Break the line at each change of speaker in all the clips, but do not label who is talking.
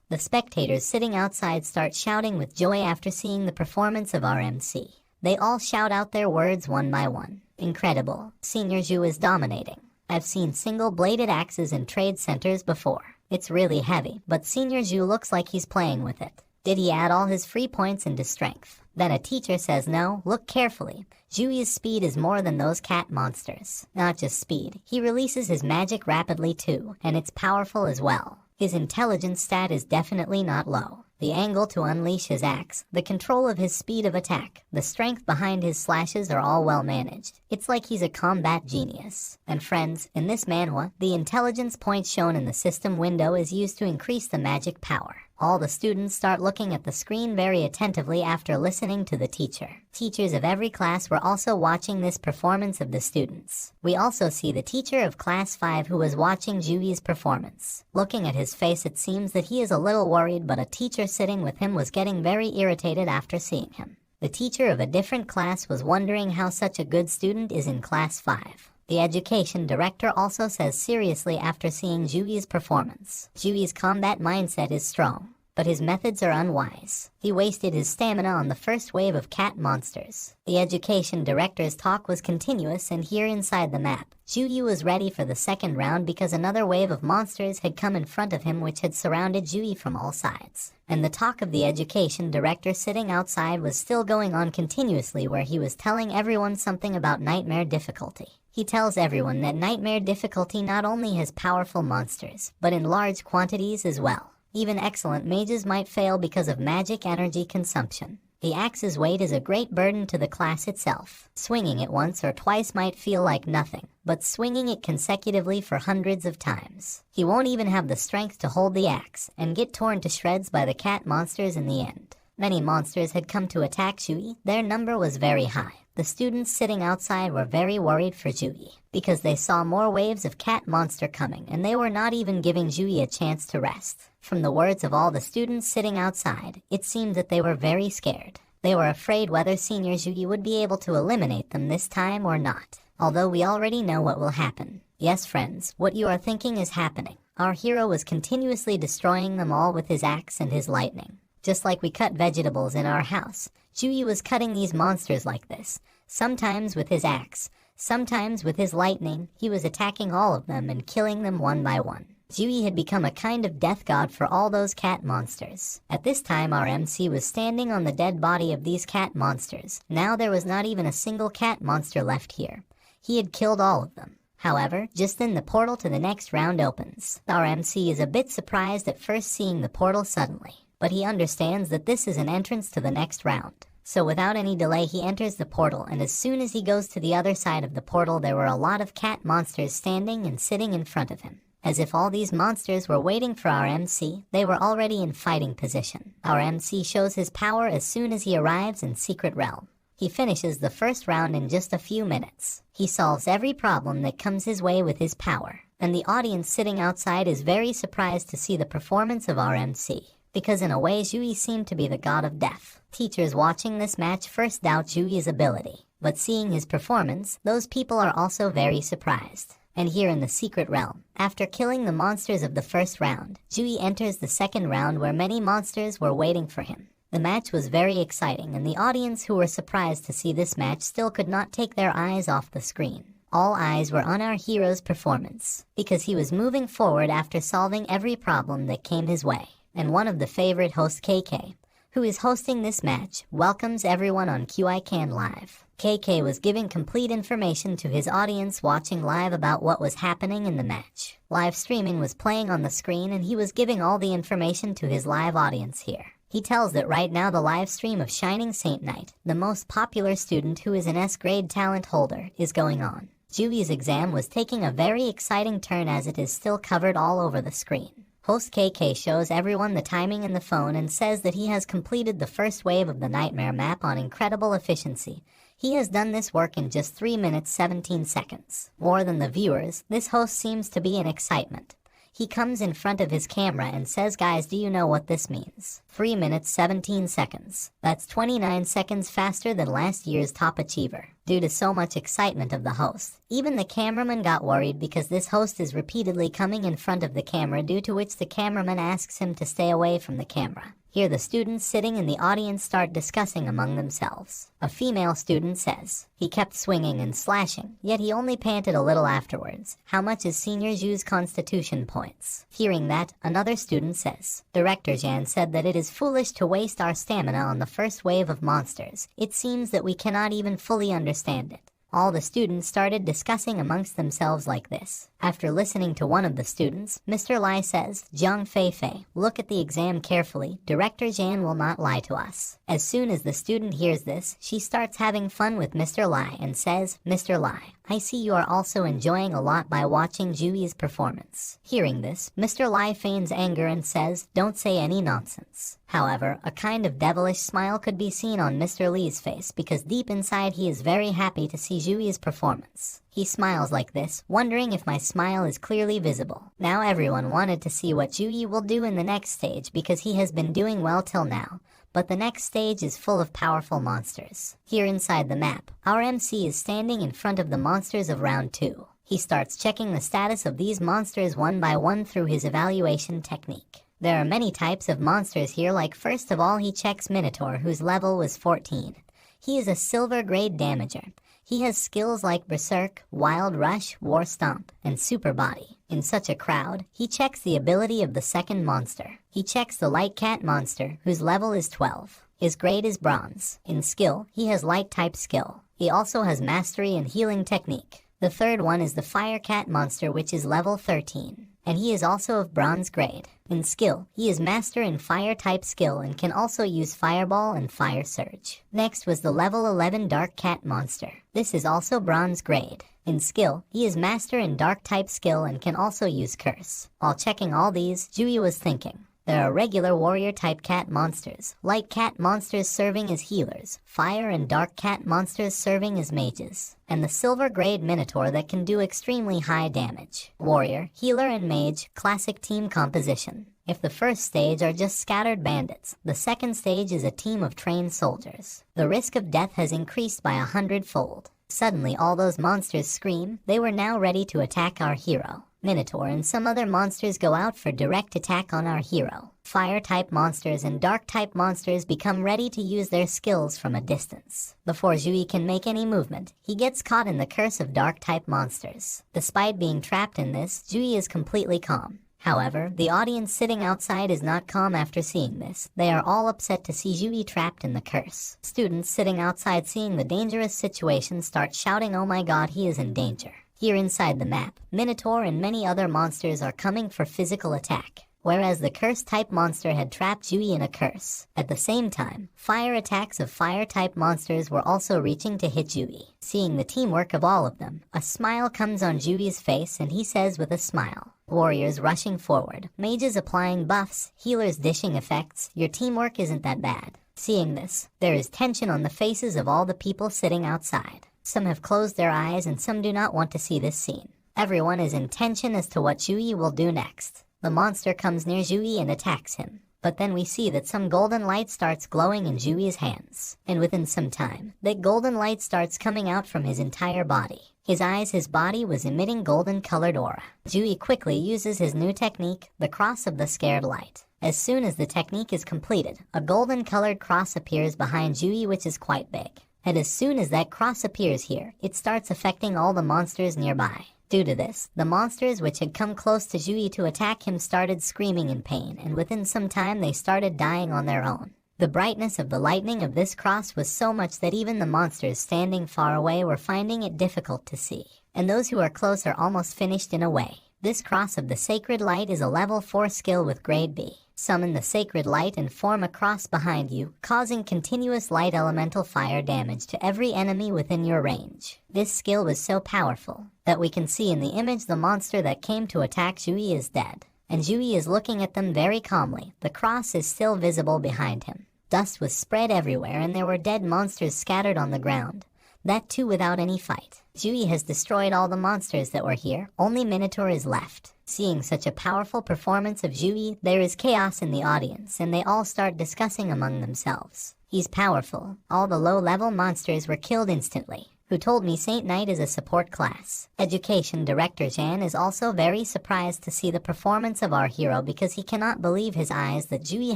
The spectators sitting outside start shouting with joy after seeing the performance of our MC. They all shout out their words one by one. Incredible. Senior Zhu is dominating. I've seen single-bladed axes in trade centers before. It's really heavy, but Senior Zhu looks like he's playing with it. Did he add all his free points into strength? Then a teacher says no, look carefully. Zhuyi's speed is more than those cat monsters. Not just speed, he releases his magic rapidly too, and it's powerful as well. His intelligence stat is definitely not low. The angle to unleash his axe, the control of his speed of attack, the strength behind his slashes are all well managed. It's like he's a combat genius. And friends, in this manhwa, the intelligence point shown in the system window is used to increase the magic power. All the students start looking at the screen very attentively after listening to the teacher. Teachers of every class were also watching this performance of the students. We also see the teacher of class 5 who was watching Zhuyi's performance. Looking at his face, it seems that he is a little worried, but a teacher sitting with him was getting very irritated after seeing him. The teacher of a different class was wondering how such a good student is in class 5. The education director also says seriously after seeing Zhuyi's performance. Zhuyi's combat mindset is strong, but his methods are unwise. He wasted his stamina on the first wave of cat monsters. The education director's talk was continuous, and here inside the map, Zhuyi was ready for the second round because another wave of monsters had come in front of him which had surrounded Zhuyi from all sides. And the talk of the education director sitting outside was still going on continuously, where he was telling everyone something about nightmare difficulty. He tells everyone that nightmare difficulty not only has powerful monsters, but in large quantities as well. Even excellent mages might fail because of magic energy consumption. The axe's weight is a great burden to the class itself. Swinging it once or twice might feel like nothing, but swinging it consecutively for hundreds of times. He won't even have the strength to hold the axe, and get torn to shreds by the cat monsters in the end. Many monsters had come to attack Zhuyi. Their number was very high. The students sitting outside were very worried for Zhuyi, because they saw more waves of cat monster coming, and they were not even giving Zhuyi a chance to rest. From the words of all the students sitting outside, it seemed that they were very scared. They were afraid whether Senior Zhuyi would be able to eliminate them this time or not. Although we already know what will happen. Yes, friends, what you are thinking is happening. Our hero was continuously destroying them all with his axe and his lightning. Just like we cut vegetables in our house, Zhuyi was cutting these monsters like this. Sometimes with his axe, sometimes with his lightning, he was attacking all of them and killing them one by one. Zhuyi had become a kind of death god for all those cat monsters. At this time our MC was standing on the dead body of these cat monsters. Now there was not even a single cat monster left here. He had killed all of them. However, just then the portal to the next round opens. Our MC is a bit surprised at first seeing the portal suddenly, but he understands that this is an entrance to the next round. So without any delay he enters the portal, and as soon as he goes to the other side of the portal there were a lot of cat monsters standing and sitting in front of him. As if all these monsters were waiting for our MC, they were already in fighting position. Our MC shows his power as soon as he arrives in Secret Realm. He finishes the first round in just a few minutes. He solves every problem that comes his way with his power. And the audience sitting outside is very surprised to see the performance of our MC. Because in a way Zhuyi seemed to be the god of death. Teachers watching this match first doubt Zhuyi's ability. But seeing his performance, those people are also very surprised. And here in the Secret Realm, after killing the monsters of the first round, Zhuyi enters the second round where many monsters were waiting for him. The match was very exciting, and the audience who were surprised to see this match still could not take their eyes off the screen. All eyes were on our hero's performance, because he was moving forward after solving every problem that came his way. And one of the favorite hosts, KK, who is hosting this match, welcomes everyone on QICAN Live. KK was giving complete information to his audience watching live about what was happening in the match. Live streaming was playing on the screen, and he was giving all the information to his live audience here. He tells that right now the live stream of Shining Saint Knight, the most popular student who is an S-grade talent holder, is going on. Zhuyi's exam was taking a very exciting turn as it is still covered all over the screen. Host KK shows everyone the timing in the phone and says that he has completed the first wave of the Nightmare map on incredible efficiency. He has done this work in just 3 minutes 17 seconds. More than the viewers, this host seems to be in excitement. He comes in front of his camera and says, "Guys, do you know what this means? 3 minutes 17 seconds. That's 29 seconds faster than last year's top achiever." Due to so much excitement of the host, even the cameraman got worried because this host is repeatedly coming in front of the camera, due to which the cameraman asks him to stay away from the camera. Here the students sitting in the audience start discussing among themselves. A female student says, "He kept swinging and slashing, yet he only panted a little afterwards. How much is Senior Ju's constitution points?" Hearing that, another student says, "Director Jan said that it is foolish to waste our stamina on the first wave of monsters. It seems that we cannot even fully understand it." All the students started discussing amongst themselves like this. After listening to one of the students, Mr. Lai says, "Jiang Fei, look at the exam carefully. Director Jan will not lie to us." As soon as the student hears this, she starts having fun with Mr. Lai and says, "Mr. Lai, I see you are also enjoying a lot by watching Jui's performance." Hearing this, Mr. Lai feigns anger and says, "Don't say any nonsense." However, a kind of devilish smile could be seen on Mr. Li's face, because deep inside he is very happy to see Jui's performance. He smiles like this, wondering if my smile is clearly visible. Now everyone wanted to see what Jui will do in the next stage, because he has been doing well till now. But the next stage is full of powerful monsters. Here inside the map, our MC is standing in front of the monsters of round 2. He starts checking the status of these monsters one by one through his evaluation technique. There are many types of monsters here, like first of all he checks Minotaur, whose level was 14. He is a silver grade damager. He has skills like Berserk, Wild Rush, War Stomp, and Super Body. In such a crowd, he checks the ability of the second monster. He checks the Light Cat monster, whose level is 12. His grade is Bronze. In skill, he has Light type skill. He also has Mastery and Healing technique. The third one is the Fire Cat monster, which is level 13. And he is also of Bronze grade. In skill, he is Master in Fire type skill and can also use Fireball and Fire Surge. Next was the level 11 Dark Cat monster. This is also Bronze grade. In skill, he is Master in Dark type skill and can also use Curse. While checking all these, Jui was thinking, there are regular warrior type cat monsters, light cat monsters serving as healers, fire and dark cat monsters serving as mages, and the silver grade minotaur that can do extremely high damage. Warrior, healer and mage, classic team composition. If the first stage are just scattered bandits, the second stage is a team of trained soldiers. The risk of death has increased by 100-fold. Suddenly all those monsters scream. They were now ready to attack our hero. Minotaur and some other monsters go out for direct attack on our hero. Fire-type monsters and Dark-type monsters become ready to use their skills from a distance. Before Jui can make any movement, he gets caught in the curse of Dark-type monsters. Despite being trapped in this, Jui is completely calm. However, the audience sitting outside is not calm after seeing this. They are all upset to see Jui trapped in the curse. Students sitting outside seeing the dangerous situation start shouting, "Oh my god, he is in danger." Here inside the map, Minotaur and many other monsters are coming for physical attack, whereas the curse-type monster had trapped Jui in a curse. At the same time, fire attacks of fire-type monsters were also reaching to hit Jui. Seeing the teamwork of all of them, a smile comes on Jui's face and he says with a smile, "Warriors rushing forward, mages applying buffs, healers dishing effects, your teamwork isn't that bad." Seeing this, there is tension on the faces of all the people sitting outside. Some have closed their eyes and some do not want to see this scene. Everyone is in tension as to what Jui will do next. The monster comes near Jui and attacks him. But then we see that some golden light starts glowing in Jui's hands. And within some time, that golden light starts coming out from his entire body. His eyes, his body was emitting golden-colored aura. Jui quickly uses his new technique, the Cross of the Scared Light. As soon as the technique is completed, a golden-colored cross appears behind Jui, which is quite big. And as soon as that cross appears here, it starts affecting all the monsters nearby. Due to this, the monsters which had come close to Jui to attack him started screaming in pain, and within some time they started dying on their own. The brightness of the lightning of this cross was so much that even the monsters standing far away were finding it difficult to see. And those who are close are almost finished in a way. This cross of the sacred light is a level 4 skill with grade B. Summon the sacred light and form a cross behind you, causing continuous light elemental fire damage to every enemy within your range. This skill was so powerful that we can see in the image the monster that came to attack Jui is dead. And Jui is looking at them very calmly. The cross is still visible behind him. Dust was spread everywhere and there were dead monsters scattered on the ground. That too without any fight. Jui has destroyed all the monsters that were here. Only Minotaur is left. Seeing such a powerful performance of Jui, there is chaos in the audience and they all start discussing among themselves. He's powerful. All the low-level monsters were killed instantly. Who told me Saint Knight is a support class? Education Director Jan is also very surprised to see the performance of our hero because he cannot believe his eyes that Jui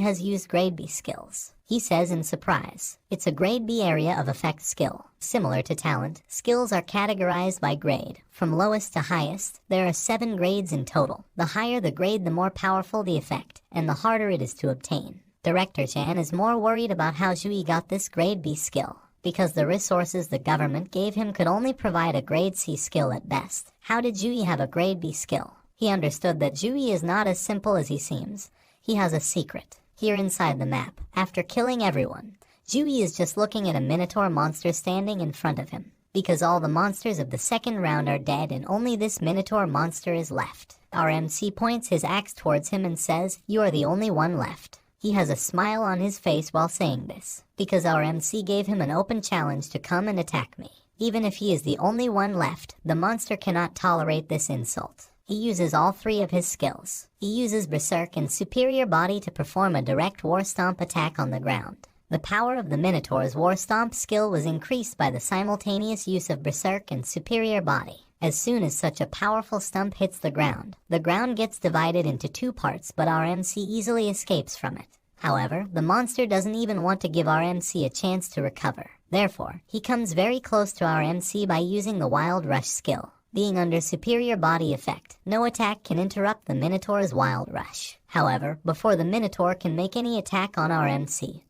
has used grade B skills. He says in surprise, it's a grade B area of effect skill. Similar to talent, skills are categorized by grade. From lowest to highest, there are 7 grades in total. The higher the grade, the more powerful the effect, and the harder it is to obtain. Director Chan is more worried about how Jui got this grade B skill, because the resources the government gave him could only provide a grade C skill at best. How did Jui have a grade B skill? He understood that Jui is not as simple as he seems. He has a secret. Here inside the map, after killing everyone, Jui is just looking at a Minotaur monster standing in front of him, because all the monsters of the second round are dead and only this Minotaur monster is left. Our MC points his axe towards him and says, "You are the only one left." He has a smile on his face while saying this, because our MC gave him an open challenge to come and attack me. Even if he is the only one left, the monster cannot tolerate this insult. He uses all 3 of his skills. He uses Berserk and Superior Body to perform a direct War Stomp attack on the ground. The power of the Minotaur's War Stomp skill was increased by the simultaneous use of Berserk and Superior Body. As soon as such a powerful stump hits the ground gets divided into 2 parts, but our MC easily escapes from it. However, the monster doesn't even want to give our MC a chance to recover. Therefore, he comes very close to our MC by using the Wild Rush skill. Being under Superior Body effect, no attack can interrupt the Minotaur's Wild Rush. However, before the Minotaur can make any attack on our MC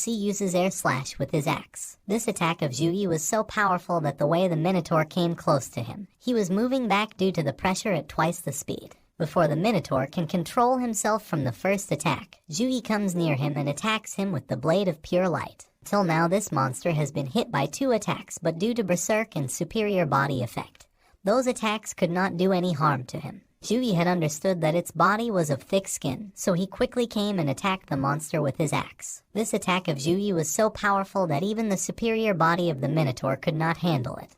uses Air Slash with his axe. This attack of Jui was so powerful that the way the Minotaur came close to him, he was moving back due to the pressure at twice the speed. Before the Minotaur can control himself from the first attack, Jui comes near him and attacks him with the Blade of Pure Light. Till now this monster has been hit by 2 attacks, but due to Berserk and Superior Body effect, those attacks could not do any harm to him. Jui had understood that its body was of thick skin, so he quickly came and attacked the monster with his axe. This attack of Jui was so powerful that even the superior body of the Minotaur could not handle it.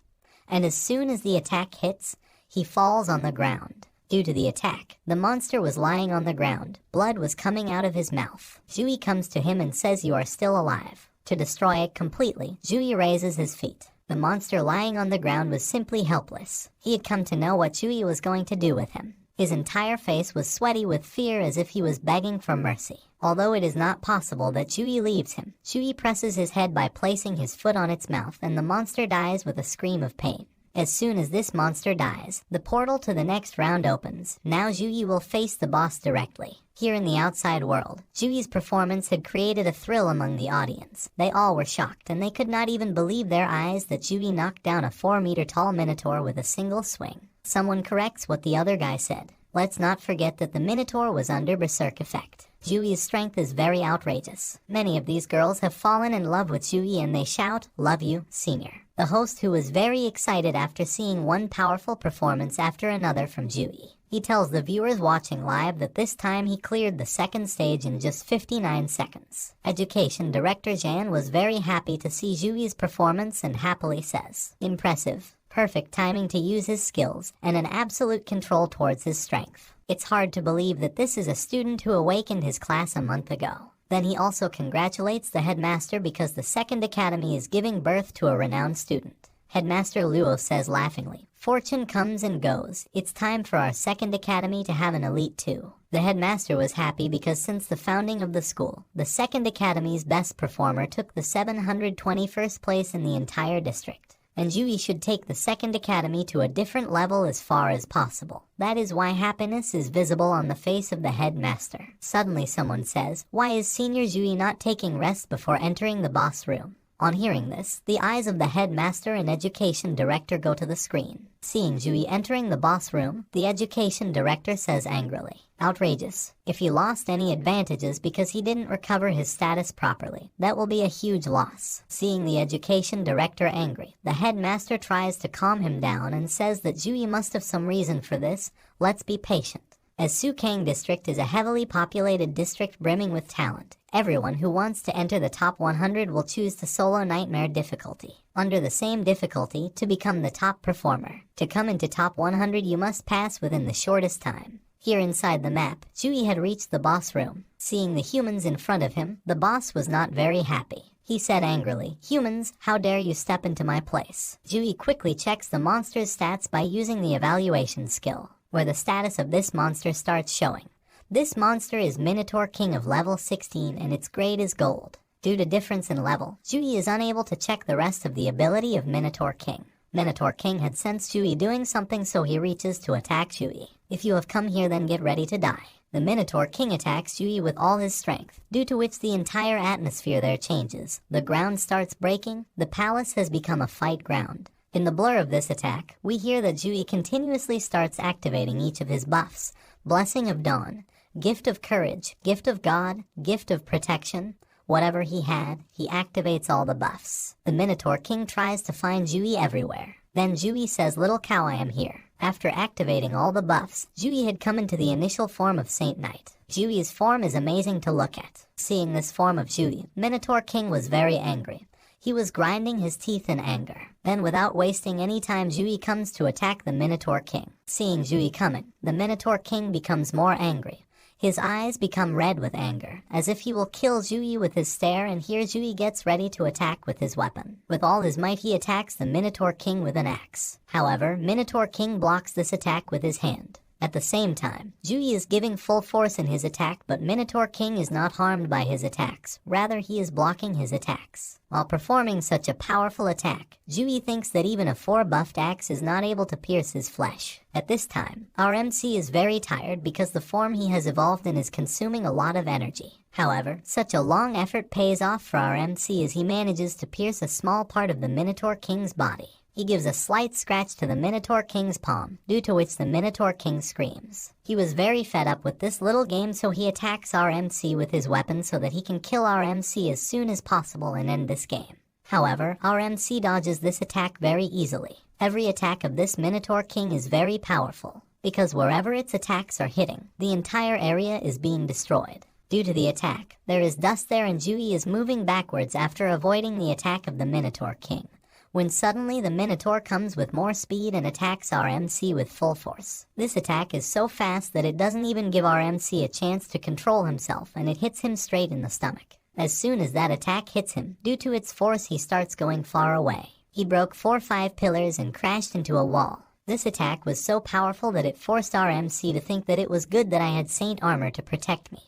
And as soon as the attack hits, he falls on the ground. Due to the attack, the monster was lying on the ground. Blood was coming out of his mouth. Jui comes to him and says, "You are still alive." To destroy it completely, Jui raises his feet. The monster lying on the ground was simply helpless. He had come to know what Jui was going to do with him. His entire face was sweaty with fear as if he was begging for mercy. Although it is not possible that Jui leaves him, Jui presses his head by placing his foot on its mouth and the monster dies with a scream of pain. As soon as this monster dies, the portal to the next round opens. Now Jui will face the boss directly. Here in the outside world, Jui's performance had created a thrill among the audience. They all were shocked, and they could not even believe their eyes that Jui knocked down a 4-meter-tall Minotaur with a single swing. Someone corrects what the other guy said. Let's not forget that the Minotaur was under Berserk effect. Jui's strength is very outrageous. Many of these girls have fallen in love with Jui and they shout, "Love you, senior." The host, who was very excited after seeing one powerful performance after another from Jui. He tells the viewers watching live that this time he cleared the second stage in just 59 seconds. Education Director Jan was very happy to see Jui's performance and happily says, "Impressive. Perfect timing to use his skills, and an absolute control towards his strength. It's hard to believe that this is a student who awakened his class a month ago." Then he also congratulates the headmaster because the second academy is giving birth to a renowned student. Headmaster Luo says laughingly, "Fortune comes and goes. It's time for our second academy to have an elite too." The headmaster was happy because since the founding of the school, the second academy's best performer took the 721st place in the entire district. And Jui should take the second academy to a different level as far as possible. That is why happiness is visible on the face of the headmaster. Suddenly someone says, "Why is Senior Jui not taking rest before entering the boss room?" On hearing this, the eyes of the headmaster and education director go to the screen. Seeing Jui entering the boss room, the education director says angrily, "Outrageous. If he lost any advantages because he didn't recover his status properly, that will be a huge loss." Seeing the education director angry, the headmaster tries to calm him down and says that Jui must have some reason for this. Let's be patient. As Sukang District is a heavily populated district brimming with talent, everyone who wants to enter the top 100 will choose the Solo Nightmare difficulty. Under the same difficulty, to become the top performer. To come into top 100 you must pass within the shortest time. Here inside the map, Jui had reached the boss room. Seeing the humans in front of him, the boss was not very happy. He said angrily, "Humans, how dare you step into my place?" Jui quickly checks the monster's stats by using the evaluation skill, where the status of this monster starts showing. This monster is Minotaur King of level 16 and its grade is gold. Due to difference in level, Jui is unable to check the rest of the ability of Minotaur King. Minotaur King had sensed Jui doing something, so he reaches to attack Jui. "If you have come here, then get ready to die." The Minotaur King attacks Jui with all his strength, due to which the entire atmosphere there changes. The ground starts breaking. The palace has become a fight ground. In the blur of this attack, we hear that Jui continuously starts activating each of his buffs. Blessing of Dawn, Gift of Courage, Gift of God, Gift of Protection. Whatever he had, he activates all the buffs. The Minotaur King tries to find Jui everywhere. Then Jui says, "Little cow, I am here." After activating all the buffs, Jui had come into the initial form of Saint Knight. Jui's form is amazing to look at. Seeing this form of Jui, Minotaur King was very angry. He was grinding his teeth in anger. Then without wasting any time, Jui comes to attack the Minotaur King. Seeing Jui coming, the Minotaur King becomes more angry. His eyes become red with anger, as if he will kill Jui with his stare, and here Jui gets ready to attack with his weapon. With all his might, he attacks the Minotaur King with an axe. However, Minotaur King blocks this attack with his hand. At the same time, Jui is giving full force in his attack, but Minotaur King is not harmed by his attacks. Rather, he is blocking his attacks. While performing such a powerful attack, Jui thinks that even a 4-buffed axe is not able to pierce his flesh. At this time, our MC is very tired because the form he has evolved in is consuming a lot of energy. However, such a long effort pays off for our MC as he manages to pierce a small part of the Minotaur King's body. He gives a slight scratch to the Minotaur King's palm, due to which the Minotaur King screams. He was very fed up with this little game, so he attacks our MC with his weapon so that he can kill our MC as soon as possible and end this game. However, our MC dodges this attack very easily. Every attack of this Minotaur King is very powerful, because wherever its attacks are hitting, the entire area is being destroyed. Due to the attack, there is dust there and Jui is moving backwards after avoiding the attack of the Minotaur King, when suddenly the Minotaur comes with more speed and attacks our MC with full force. This attack is so fast that it doesn't even give our MC a chance to control himself, and it hits him straight in the stomach. As soon as that attack hits him, due to its force, he starts going far away. He broke 4-5 pillars and crashed into a wall. This attack was so powerful that it forced our MC to think that it was good that I had Saint Armor to protect me.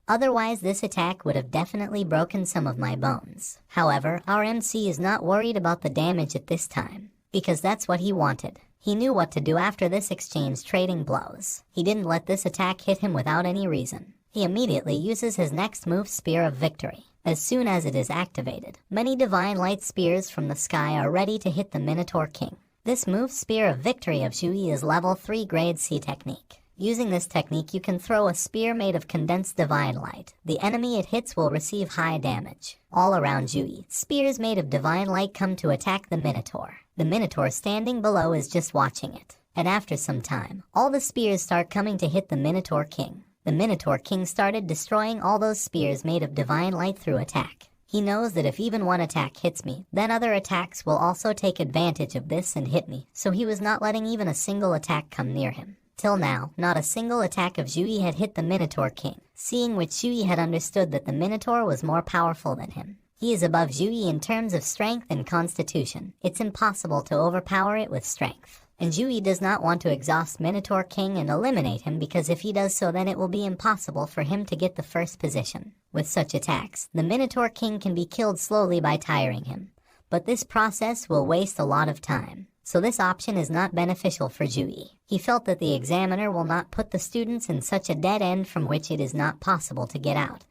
Otherwise, this attack would have definitely broken some of my bones. However, our MC is not worried about the damage at this time, because that's what he wanted. He knew what to do after this exchange, trading blows. He didn't let this attack hit him without any reason. He immediately uses his next move, Spear of Victory. As soon as it is activated, many divine light spears from the sky are ready to hit the Minotaur King. This move, Spear of Victory of Jui, is level 3 grade C technique. Using this technique, you can throw a spear made of condensed divine light. The enemy it hits will receive high damage. All around Jui, spears made of divine light come to attack the Minotaur. The Minotaur standing below is just watching it. And after some time, all the spears start coming to hit the Minotaur King. The Minotaur King started destroying all those spears made of divine light through attack. He knows that if even one attack hits me, then other attacks will also take advantage of this and hit me, so he was not letting even a single attack come near him. Till now, not a single attack of Jui had hit the Minotaur King, seeing which Jui had understood that the Minotaur was more powerful than him. He is above Jui in terms of strength and constitution. It's impossible to overpower it with strength. And Jui does not want to exhaust Minotaur King and eliminate him, because if he does so, then it will be impossible for him to get the first position. With such attacks, the Minotaur King can be killed slowly by tiring him. But this process will waste a lot of time. So this option is not beneficial for Jui. He felt that the examiner will not put the students in such a dead end from which it is not possible to get out.